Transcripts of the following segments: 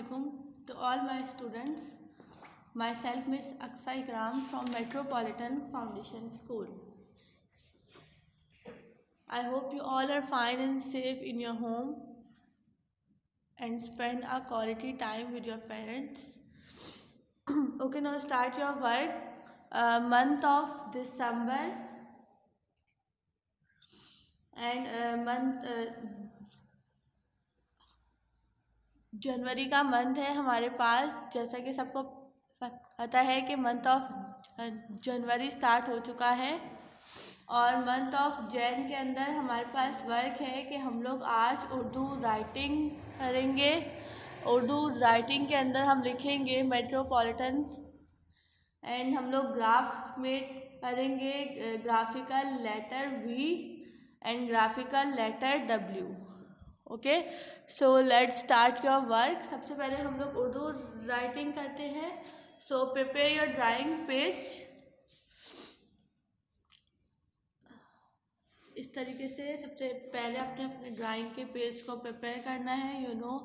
Assalamualaikum to all my students. Myself Miss Aksa Ikram from Metropolitan Foundation School. I hope you all are fine and safe in your home and spend a quality time with your parents. Okay, now start your work. Month of December and जनवरी का month है हमारे पास। जैसा कि सबको पता है कि month of January start हो चुका है और मंथ ऑफ जैन के अंदर हमारे पास वर्क है कि हम लोग आज उर्दू राइटिंग करेंगे। उर्दू राइटिंग के अंदर हम लिखेंगे मेट्रोपॉलिटन एंड हम लोग ग्राफ में करेंगे graphical letter V and graphical letter W. Okay, so let's start your work. सबसे पहले हम लोग उर्दू राइटिंग करते हैं। So prepare your drawing page. इस तरीके से सबसे पहले अपने ड्राइंग के पेज को प्रिपेयर करना है। You know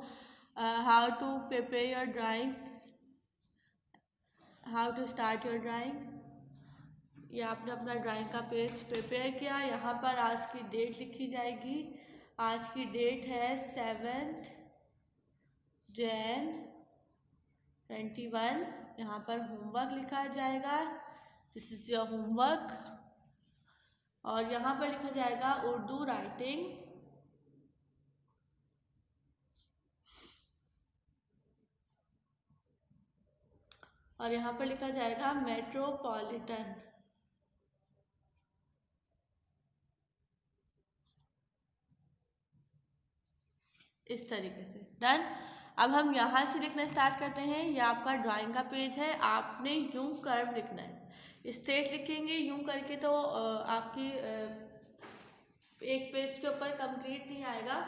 how to prepare your drawing, how to start your drawing. ये आपने अपना ड्राइंग का पेज प्रिपेयर किया। यहाँ पर आज की डेट लिखी जाएगी। आज की डेट है 7 Jan 21। यहाँ पर होमवर्क लिखा जाएगा, दिस इज योर होमवर्क। और यहाँ पर लिखा जाएगा उर्दू राइटिंग। और यहाँ पर लिखा जाएगा मेट्रोपॉलिटन। इस तरीके से डन। अब हम यहाँ से लिखना स्टार्ट करते हैं। ये आपका ड्राइंग का पेज है। आपने यूं कर्व लिखना है, स्ट्रेट लिखेंगे यूं करके तो आपकी एक पेज के ऊपर कंप्लीट नहीं आएगा।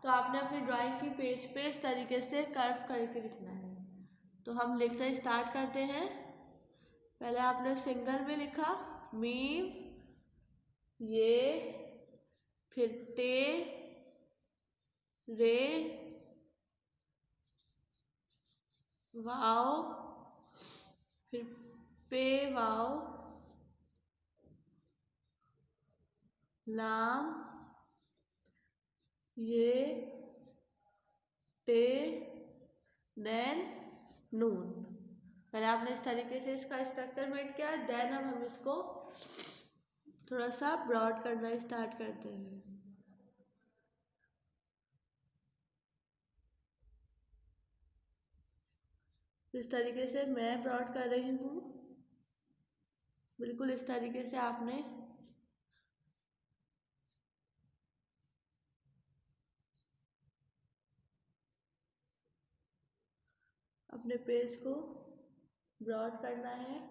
तो आपने अपनी ड्राइंग की पेज पे इस तरीके से कर्व करके लिखना है। तो हम लिखना स्टार्ट करते हैं। पहले आपने सिंगल में लिखा मीम, ये, फिर टे, रे, वाव, फिर पे वाव, लाम, ये, टे, देन नून। पहले आपने इस तरीके से इसका स्ट्रक्चर मेट किया। देन अब हम इसको थोड़ा सा ब्रॉड करना स्टार्ट करते हैं। इस तरीके से मैं ब्रॉड कर रही हूँ। बिल्कुल इस तरीके से आपने अपने पेज को ब्रॉड करना है।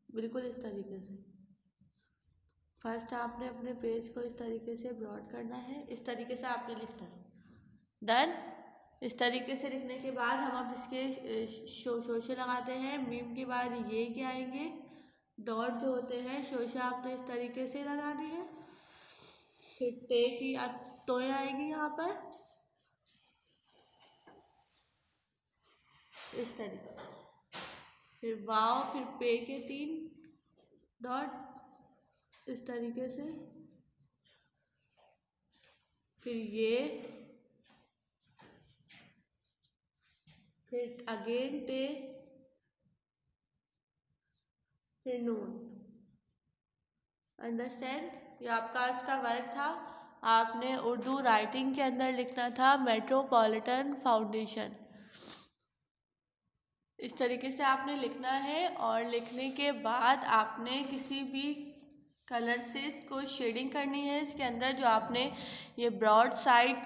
बिल्कुल इस तरीके से फर्स्ट आपने अपने पेज को इस तरीके से ब्रॉड करना है। इस तरीके से आपने लिखना है। डन। इस तरीके से लिखने के बाद हम अब इसके शोशे लगाते हैं। मीम के बाद ये क्या आएंगे, डॉट जो होते हैं, शोशा आपने इस तरीके से लगा दी है। फिर टे की टोए आएगी यहाँ पर इस तरीके से। फिर वाव, फिर पे के 3 डॉट इस तरीके से। फिर ये, फिर अगेन टे, फिर नून। अंडरस्टैंड। ये आपका आज का वर्क था। आपने उर्दू राइटिंग के अंदर लिखना था मेट्रोपॉलिटन फाउंडेशन। इस तरीके से आपने लिखना है। और लिखने के बाद आपने किसी भी कलर से इसको शेडिंग करनी है। इसके अंदर जो आपने ये ब्रॉड साइड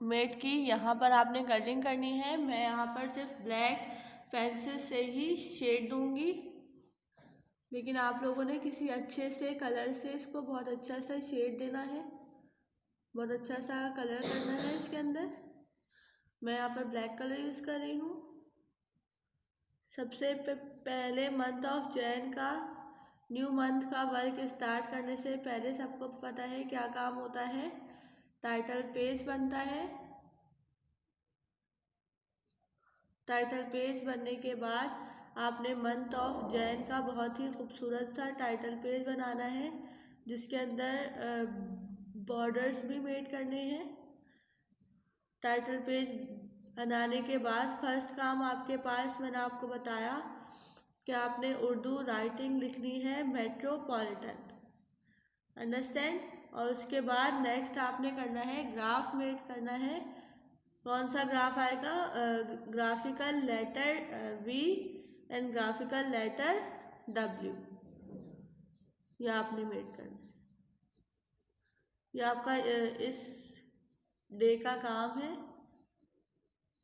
मेड की, यहाँ पर आपने कलरिंग करनी है। मैं यहाँ पर सिर्फ ब्लैक पेंसिल से ही शेड दूंगी, लेकिन आप लोगों ने किसी अच्छे से कलर से इसको बहुत अच्छा सा शेड देना है, बहुत अच्छा सा कलर करना है इसके अंदर। मैं यहाँ पर ब्लैक कलर यूज़ कर रही हूँ। सबसे पहले मंथ ऑफ जैन का न्यू मंथ का वर्क स्टार्ट करने से पहले सबको पता है क्या काम होता है। टाइटल पेज बनता है। टाइटल पेज बनने के बाद आपने मंथ ऑफ जैन का बहुत ही खूबसूरत सा टाइटल पेज बनाना है, जिसके अंदर बॉर्डर्स भी मेड करने हैं। टाइटल पेज बनाने के बाद फर्स्ट काम आपके पास मैंने आपको बताया कि आपने उर्दू राइटिंग लिखनी है मेट्रोपॉलिटन, अंडरस्टैंड। और उसके बाद नेक्स्ट आपने करना है ग्राफ मेड करना है। कौन सा ग्राफ आएगा? Graphical letter V and graphical letter W, ये आपने मेड करना है। ये आपका इस डे का काम है,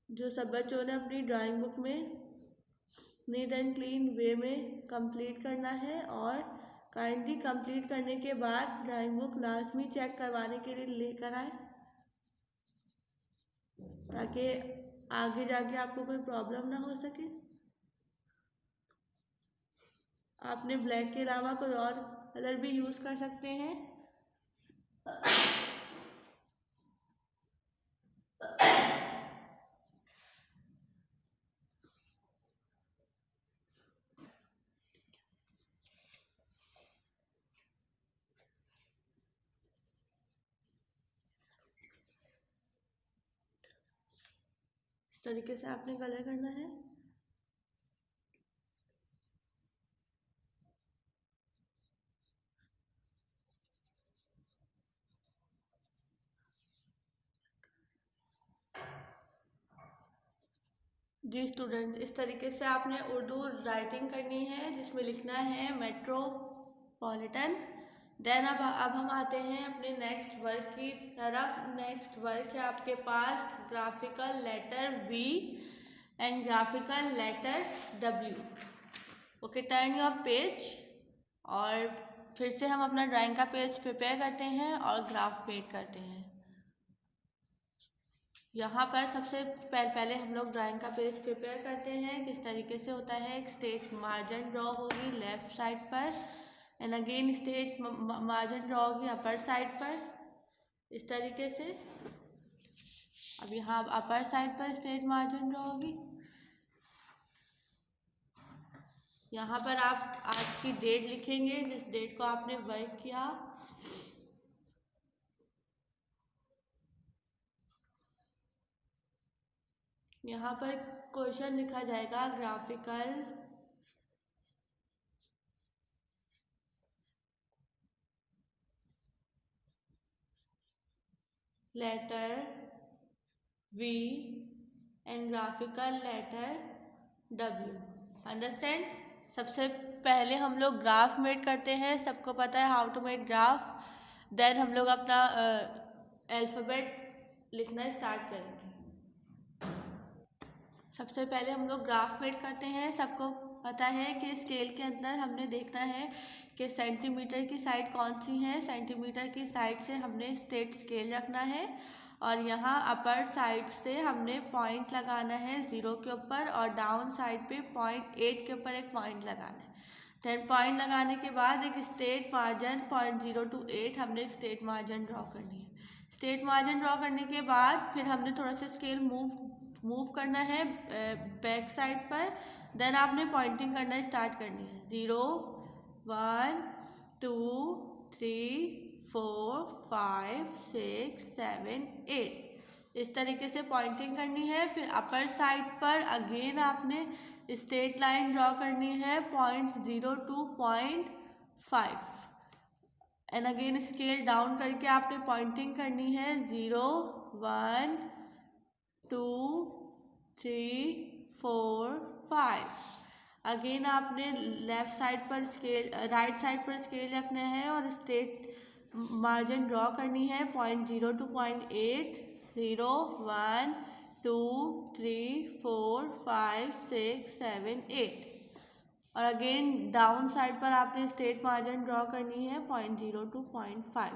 जो सब बच्चों ने अपनी ड्राइंग बुक में नीट एंड क्लीन वे में कंप्लीट करना है। और काइंडली कंप्लीट करने के बाद ड्राइंग बुक लास्ट में चेक करवाने के लिए लेकर आए, ताकि आगे जाके आपको कोई प्रॉब्लम ना हो सके। आपने ब्लैक के अलावा कोई और कलर भी यूज़ कर सकते हैं। इस तरीके से आपने कलर करना है। जी स्टूडेंट्स, इस तरीके से आपने उर्दू राइटिंग करनी है, जिसमें लिखना है मेट्रोपॉलिटन। देन अब हम आते हैं अपने नेक्स्ट वर्क की तरफ। नेक्स्ट वर्क है आपके पास graphical letter V and graphical letter W. Okay, turn your page. और फिर से हम अपना ड्राइंग का पेज प्रिपेयर करते हैं और ग्राफ मेड करते हैं। यहाँ पर सबसे पहले हम लोग ड्राइंग का पेज प्रिपेयर करते हैं। किस तरीके से होता है? एक स्ट्रेट मार्जिन ड्रॉ होगी लेफ्ट साइड पर, and again straight margin draw होगी अपर साइड पर, इस तरीके से। अब यहाँ अपर साइड पर स्ट्रेट मार्जिन ड्रॉ होगी। यहाँ पर आप आज की डेट लिखेंगे, जिस डेट को आपने वर्क किया। यहाँ पर क्वेश्चन लिखा जाएगा graphical letter V and graphical letter W, understand. सबसे पहले हम लोग ग्राफ मेड करते हैं, सबको पता है how to made graph. Then हम लोग अपना अल्फ़ाबेट लिखना स्टार्ट करेंगे। सबसे पहले हम लोग ग्राफ मेड करते हैं। सबको पता है कि स्केल के अंदर हमने देखना है कि सेंटीमीटर की साइड कौन सी है। सेंटीमीटर की साइड से हमने स्ट्रेट स्केल रखना है, और यहाँ अपर साइड से हमने पॉइंट लगाना है 0 के ऊपर, और डाउन साइड पे 0.8 के ऊपर एक पॉइंट लगाना है। देन पॉइंट लगाने के बाद एक स्ट्रेट मार्जिन 0.0 to 8 हमने एक स्ट्रेट मार्जिन ड्रॉ करनी है। स्ट्रेट मार्जिन ड्रॉ करने के बाद फिर हमने थोड़ा सा स्केल मूव करना है बैक साइड पर। देन आपने पॉइंटिंग करना स्टार्ट करनी है। 0 1 2 3 4 5 6 7 8, इस तरीके से पॉइंटिंग करनी है। फिर अपर साइड पर अगेन आपने स्ट्रेट लाइन ड्रॉ करनी है 0.0 to 0.5, and again scale down करके आपने पॉइंटिंग करनी है 0 1 2 3 4 5। अगेन आपने लेफ्ट साइड पर स्केल, राइट साइड पर स्केल रखना है और स्ट्रेट मार्जिन ड्रॉ करनी है 0.0 to 0.8, 0 1 2 3 4 5 6 7 8। और अगेन डाउन साइड पर आपने स्ट्रेट मार्जिन ड्रॉ करनी है 0.0 to 0.5,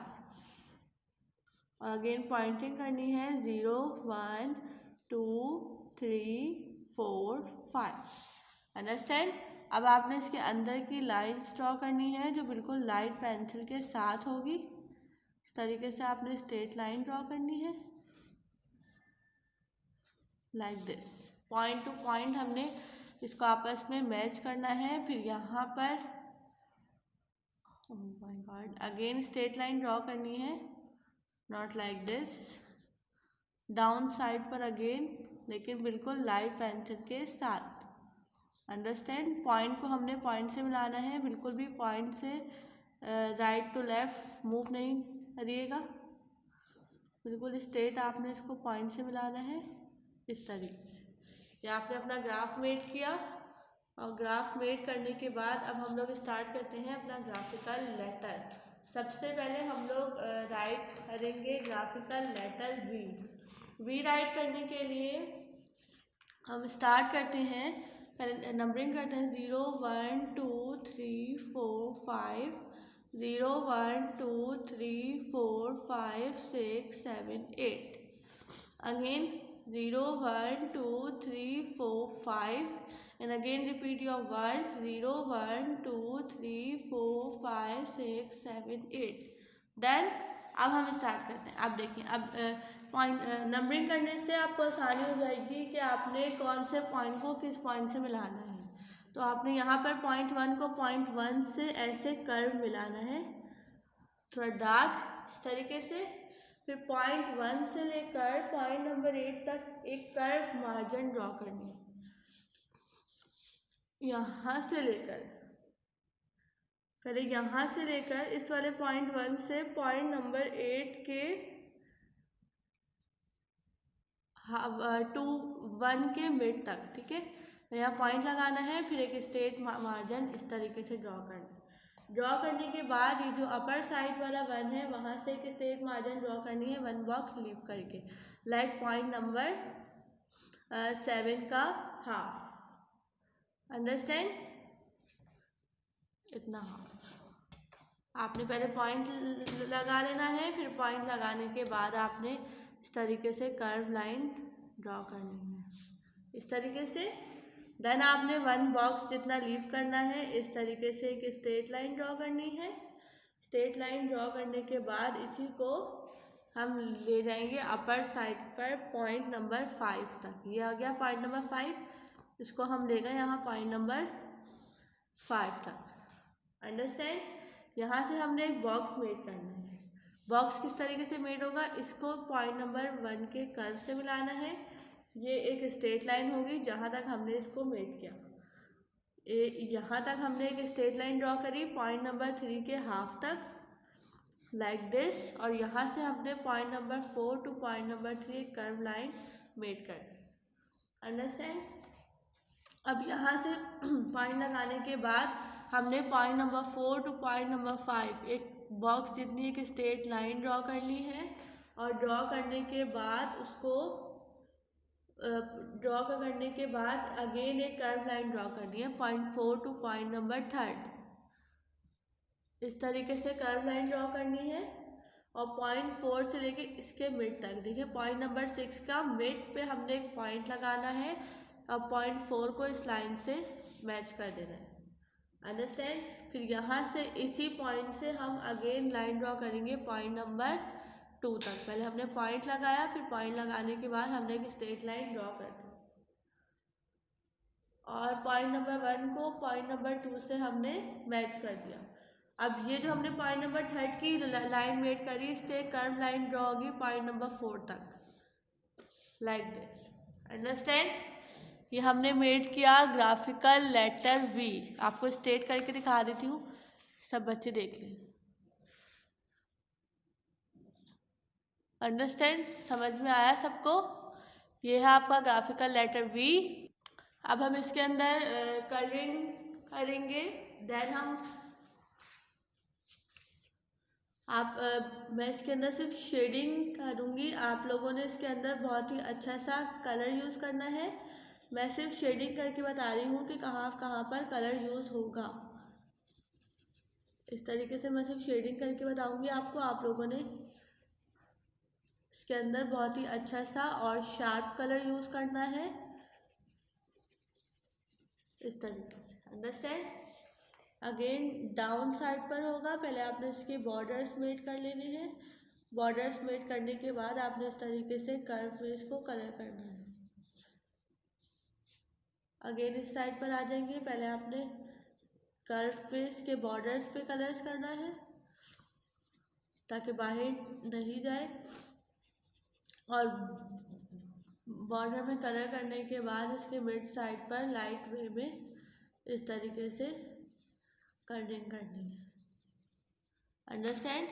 और अगेन पॉइंटिंग करनी है 0 1 2 3 4 5। अंडरस्टैंड। अब आपने इसके अंदर की लाइंस ड्रॉ करनी है जो बिल्कुल लाइट पेंसिल के साथ होगी। इस तरीके से आपने स्ट्रेट लाइन ड्रॉ करनी है like this. Point two point हमने इसको आपस में मैच करना है। फिर यहाँ पर oh my God again straight line draw करनी है, not like this, down side पर अगेन, लेकिन बिल्कुल लाइट पेंसिल के साथ। अंडरस्टैंड। पॉइंट को हमने पॉइंट से मिलाना है, बिल्कुल भी पॉइंट से राइट टू लेफ्ट मूव नहीं करिएगा, बिल्कुल स्ट्रेट आपने इसको पॉइंट से मिलाना है इस तरीके से। ये आपने अपना ग्राफ मेड किया और ग्राफ मेड करने के बाद अब हम लोग स्टार्ट करते हैं अपना ग्राफिकल लेटर। सबसे पहले हम लोग राइट करेंगे graphical letter V. V write करने के लिए हम स्टार्ट करते हैं, पहले नंबरिंग करते हैं 0 1 2 3 4 5, 0 1 2 3 4 5 6 7 8, again 0 1 2 3 4 5, and again repeat your words 0 1 2 3 4 5 6 7 8। Done. अब हम स्टार्ट करते हैं। अब देखिए, अब पॉइंट नंबरिंग करने से आपको आसानी हो जाएगी कि आपने कौन से पॉइंट को किस पॉइंट से मिलाना है। तो आपने यहाँ पर पॉइंट 1 को पॉइंट 1 से ऐसे कर्व मिलाना है, थोड़ा डार्क इस तरीके से। फिर पॉइंट 1 से लेकर पॉइंट नंबर 8 तक एक कर्व मार्जिन ड्रॉ करनी है, यहाँ से लेकर, पहले यहाँ से लेकर इस वाले पॉइंट 1 से पॉइंट नंबर 8 के 2 1 के मिड तक, ठीक है। तो यहाँ पॉइंट लगाना है, फिर एक स्ट्रेट मार्जिन इस तरीके से ड्रॉ करना है। ड्रॉ करने के बाद ये जो अपर साइड वाला 1 है वहाँ से एक स्ट्रेट मार्जिन ड्रॉ करनी है 1 बॉक्स लीव करके, लाइक पॉइंट नंबर 7 का हाफ। अंडरस्टैंड। इतना हाफ आपने पहले पॉइंट लगा लेना है, फिर पॉइंट लगाने के बाद आपने इस तरीके से कर्व लाइन ड्रॉ करनी है इस तरीके से। देन आपने 1 बॉक्स जितना लीव करना है, इस तरीके से एक स्ट्रेट लाइन ड्रॉ करनी है। स्ट्रेट लाइन ड्रॉ करने के बाद इसी को हम ले जाएंगे अपर साइड पर पॉइंट नंबर 5 तक। ये आ गया पॉइंट नंबर 5, इसको हम ले गए यहाँ पॉइंट नंबर 5 तक। अंडरस्टैंड। यहाँ से हमने एक बॉक्स मेड करना है। बॉक्स किस तरीके से मेड होगा, इसको पॉइंट नंबर 1 के कर्व से मिलाना है। ये एक स्ट्रेट लाइन होगी जहाँ तक हमने इसको मेड किया। यहाँ तक हमने एक स्ट्रेट लाइन ड्रॉ करी पॉइंट नंबर 3 के हाफ तक, लाइक दिस। और यहाँ से हमने point number 4 two point number 3 एक कर्व लाइन मेड कर दी। अंडरस्टैंड। अब यहाँ से पॉइंट लगाने के बाद हमने point number 4 two point number 5 एक बॉक्स जितनी एक स्ट्रेट लाइन ड्रॉ करनी है। और ड्रॉ करने के बाद उसको ड्रॉ करने के बाद अगेन एक कर्व लाइन ड्रॉ करनी है पॉइंट 4 टू पॉइंट नंबर 3, इस तरीके से कर्व लाइन ड्रॉ करनी है। और पॉइंट 4 से लेके इसके मिड तक, देखिए पॉइंट नंबर 6 का मिड पे हमने एक पॉइंट लगाना है और पॉइंट 4 को इस लाइन से मैच कर देना है। अंडरस्टैंड। फिर यहाँ से इसी पॉइंट से हम अगेन लाइन ड्रॉ करेंगे पॉइंट नंबर 2 तक। पहले हमने पॉइंट लगाया, फिर पॉइंट लगाने के बाद हमने एक स्ट्रेट लाइन ड्रॉ कर दी और पॉइंट नंबर 1 को पॉइंट नंबर 2 से हमने मैच कर दिया। अब ये जो हमने पॉइंट नंबर 3 की लाइन मेड करी, इससे कर्व लाइन ड्रॉ होगी पॉइंट नंबर 4 तक, लाइक दिस। अंडरस्टैंड। ये हमने मेड किया ग्राफिकल लेटर वी। आपको स्ट्रेट करके दिखा देती हूँ, सब बच्चे देख लें। अंडरस्टैंड, समझ में आया सबको। ये है आपका ग्राफिकल लेटर वी। अब हम इसके अंदर कलरिंग करेंगे। देन हम मैं इसके अंदर सिर्फ शेडिंग करूँगी। आप लोगों ने इसके अंदर बहुत ही अच्छा सा कलर यूज़ करना है। मैं सिर्फ शेडिंग करके बता रही हूँ कि कहाँ कहाँ पर कलर यूज़ होगा। इस तरीके से मैं सिर्फ शेडिंग करके बताऊँगी आपको। आप लोगों ने इसके अंदर बहुत ही अच्छा सा और शार्प कलर यूज़ करना है। इस तरीके से। अंडरस्टैंड। अगेन डाउन साइड पर होगा, पहले आपने इसके बॉर्डर्स मेड कर लेने हैं। बॉर्डर्स मेड करने के बाद आपने इस तरीके से कर्व पे इसको कलर करना है। अगेन इस साइड पर आ जाएंगे, पहले आपने कर्व पे इसके बॉर्डर्स पे कलर्स करना है ताकि बाहर नहीं जाए। और बॉर्डर में कलर करने के बाद इसके मिड साइड पर लाइट वे में इस तरीके से कर्लिंग करनी है। अंडरस्टैंड।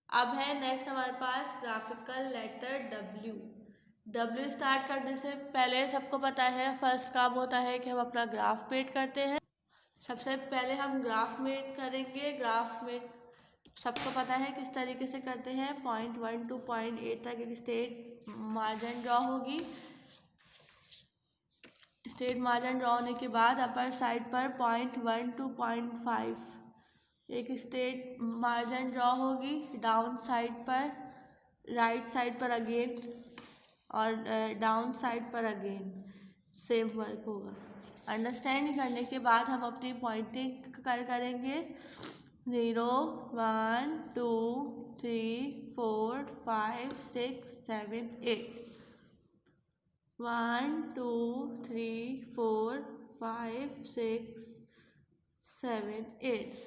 अब है नेक्स्ट हमारे पास graphical letter W. W start करने से पहले सबको पता है फर्स्ट काम होता है कि हम अपना ग्राफ मेड करते हैं। सबसे पहले हम ग्राफ मेड करेंगे। ग्राफ मेड सबको पता है किस तरीके से करते हैं। पॉइंट 1 to पॉइंट 8 तक एक स्ट्रेट मार्जिन ड्रॉ होगी। स्ट्रेट मार्जिन ड्रॉ होने के बाद अपर साइड पर पॉइंट 1 to पॉइंट 5 एक स्ट्रेट मार्जिन ड्रॉ होगी। डाउन साइड पर, राइट साइड पर अगेन और डाउन साइड पर अगेन सेम वर्क होगा। अंडरस्टैंड करने के बाद हम अपनी पॉइंटिंग करेंगे। 0 1 2 3 4 5 6 7 8 1 2 3 4 5 6 7 8।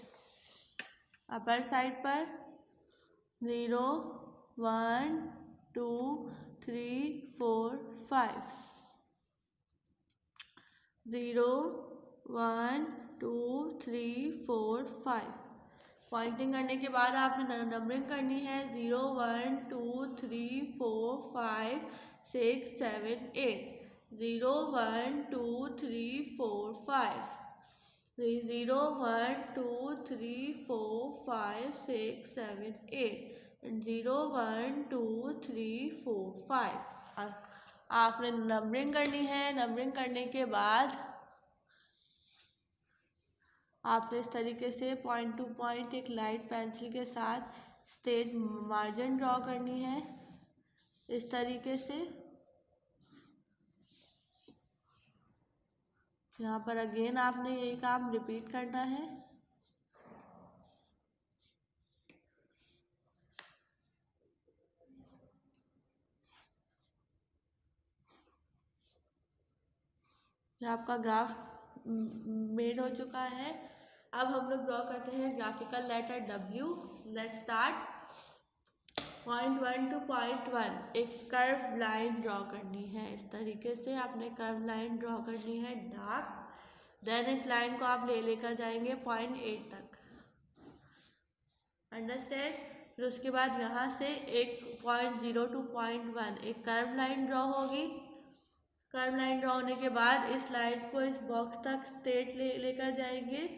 अपर साइड पर 0 1 2 3 4 5 0 1 2 3 4 5। पॉइंटिंग करने के बाद आपने नंबरिंग करनी है। 0 1 2 3 4 5 6 7 8 0 1 2 3 4 5 0 1 2 3 4 5 6 7 8 0 1 2 3 4 5। आपने नंबरिंग करनी है। नंबरिंग करने के बाद आपने इस तरीके से पॉइंट टू पॉइंट एक लाइट पेंसिल के साथ स्ट्रेट मार्जिन ड्रॉ करनी है इस तरीके से। यहाँ पर अगेन आपने यही काम रिपीट करना है। आपका ग्राफ मेड हो चुका है। अब हम लोग ड्रॉ करते हैं graphical letter W. Let's start. Point 1 to point 1 एक कर्व लाइन ड्रॉ करनी है। इस तरीके से आपने कर्व लाइन ड्रॉ करनी है डार्क। देन इस लाइन को आप लेकर जाएंगे पॉइंट 8 तक। अंडरस्टैंड। फिर उसके बाद यहाँ से एक पॉइंट 0 to पॉइंट 1 एक कर्व लाइन ड्रॉ होगी। कर्व लाइन ड्रॉ होने के बाद इस लाइन को इस बॉक्स तक स्ट्रेट लेकर जाएंगे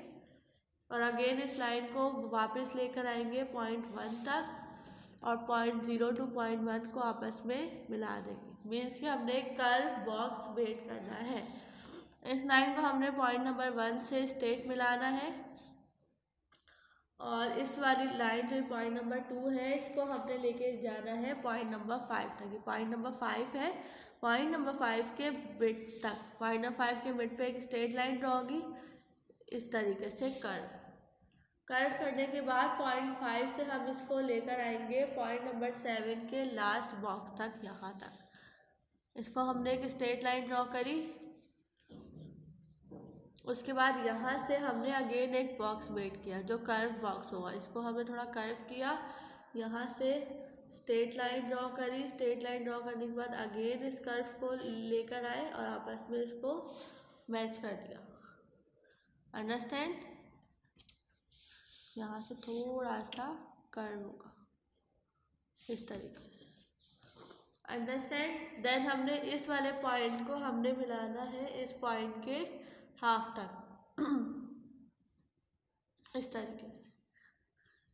और अगेन इस लाइन को वापस लेकर आएंगे पॉइंट 1 तक और पॉइंट 0 to पॉइंट 1 को आपस में मिला देंगे। मीन्स कि हमने कर्व बॉक्स मेड करना है। इस लाइन को हमने पॉइंट नंबर 1 से स्ट्रेट मिलाना है और इस वाली लाइन जो पॉइंट नंबर 2 है इसको हमने लेके जाना है पॉइंट नंबर 5 तक। ये पॉइंट नंबर 5 है। पॉइंट नंबर 5 के मिड तक, पॉइंट नंबर 5 के मिड पे एक स्ट्रेट लाइन ड्रॉ होगी इस तरीके से कर्व करने के बाद पॉइंट 5 से हम इसको लेकर आएंगे पॉइंट नंबर 7 के लास्ट बॉक्स तक, यहाँ तक। इसको हमने एक स्ट्रेट लाइन ड्रॉ करी। उसके बाद यहाँ से हमने अगेन एक बॉक्स मेड किया जो कर्व बॉक्स होगा। इसको हमने थोड़ा कर्व किया, यहाँ से स्ट्रेट लाइन ड्रॉ करी। स्ट्रेट लाइन ड्रॉ करने के बाद अगेन इस कर्व को लेकर आए और आपस में इसको मैच कर दिया। अंडरस्टैंड। यहाँ से थोड़ा सा कर्व होगा इस तरीके से। अंडरस्टैंड। देन हमने इस वाले पॉइंट को हमने मिलाना है इस पॉइंट के हाफ तक इस तरीके से।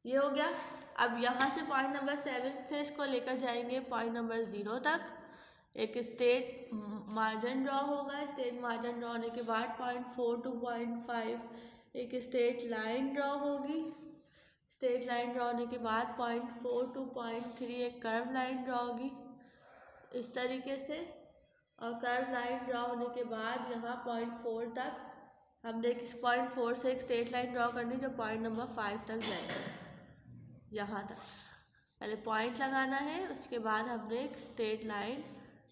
ये हो गया। अब यहाँ से पॉइंट नंबर 7 से इसको लेकर जाएंगे पॉइंट नंबर 0 तक। एक स्ट्रेट मार्जिन ड्रॉ होगा। स्ट्रेट मार्जिन ड्रॉ होने के बाद पॉइंट 4 to पॉइंट 5 एक स्ट्रेट लाइन ड्रॉ होगी। स्ट्रेट लाइन ड्रॉ होने के बाद पॉइंट 4 to पॉइंट 3 एक कर्व लाइन ड्रॉ होगी इस तरीके से। और कर्व लाइन ड्रॉ होने के बाद यहाँ पॉइंट 4 तक हमने पॉइंट 4 से एक स्ट्रेट लाइन ड्रॉ करनी जो पॉइंट नंबर 5 तक जाएगी। यहाँ तक पहले पॉइंट लगाना है, उसके बाद हमने एक स्ट्रेट लाइन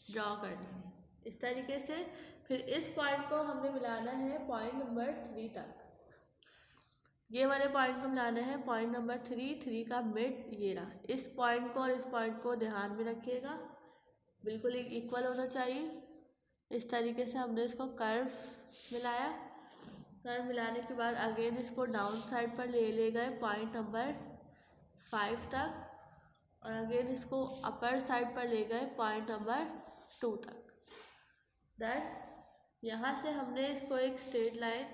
ड्रॉ करनी है इस तरीके से। फिर इस पॉइंट को हमने मिलाना है पॉइंट नंबर 3 तक। ये वाले पॉइंट को मिलाना है पॉइंट नंबर 3 का मिड ये रहा। इस पॉइंट को और इस पॉइंट को ध्यान में रखिएगा, बिल्कुल इक्वल होना चाहिए। इस तरीके से हमने इसको कर्व मिलाया। कर्व मिलाने के बाद अगेन इसको डाउन साइड पर ले गए पॉइंट नंबर 5 तक, और अगेन इसको अपर साइड पर ले गए पॉइंट नंबर 2 तक। डन। यहाँ से हमने इसको एक स्ट्रेट लाइन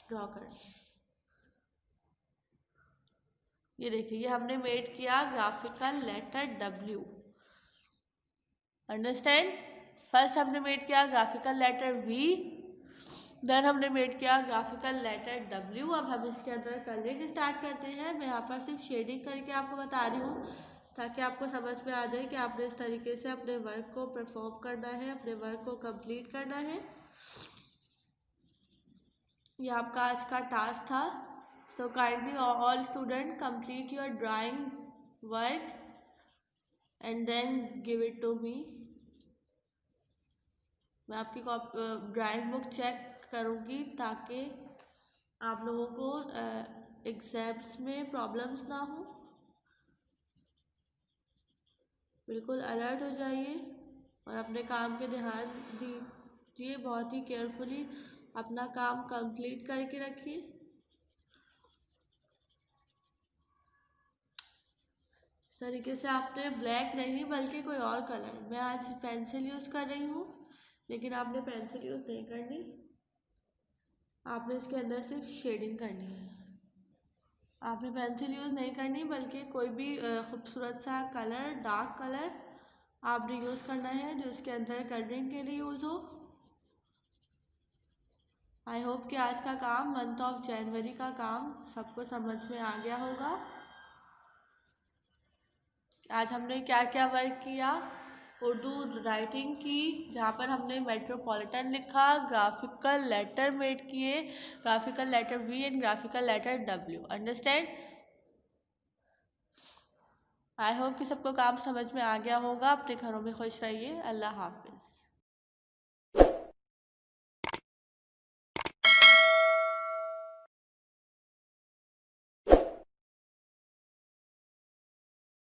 ड्रॉ कर दी। ये देखिए, ये हमने मेड किया graphical letter W। Understand. First हमने मेड किया ग्राफिकल लेटर V, देन हमने मेड किया ग्राफिकल लेटर W। अब हम इसके अंदर कलरिंग स्टार्ट करते हैं। मैं यहाँ पर सिर्फ शेडिंग करके आपको बता रही हूँ ताकि आपको समझ में आ जाए कि आपने इस तरीके से अपने वर्क को परफॉर्म करना है, अपने वर्क को कंप्लीट करना है। ये आपका आज का टास्क था। So kindly all student complete your drawing work and then give it to me. मैं आपकी ड्राइंग बुक चेक करूँगी ताकि आप लोगों को एग्जाम्स में प्रॉब्लम्स ना हो। बिल्कुल अलर्ट हो जाइए और अपने काम पे ध्यान दीजिए। बहुत ही केयरफुली अपना काम कंप्लीट करके रखिए। इस तरीके से आपने ब्लैक नहीं बल्कि कोई और कलर, मैं आज पेंसिल यूज़ कर रही हूँ लेकिन आपने पेंसिल यूज़ नहीं करनी, आपने इसके अंदर सिर्फ शेडिंग करनी है। आपने पेंसिल यूज़ नहीं करनी बल्कि कोई भी खूबसूरत सा कलर, डार्क कलर आपने यूज़ करना है जो इसके अंदर कलरिंग के लिए यूज़ हो। आई होप कि आज का काम, मंथ ऑफ जनवरी का काम सबको समझ में आ गया होगा। आज हमने क्या क्या वर्क किया। उर्दू राइटिंग की, जहाँ पर हमने मेट्रोपॉलिटन लिखा, ग्राफिकल लेटर मेड किए, graphical letter V and graphical letter W। Understand. I hope कि सबको काम समझ में आ गया होगा। अपने घरों में खुश रहिए। अल्लाह हाफिज़।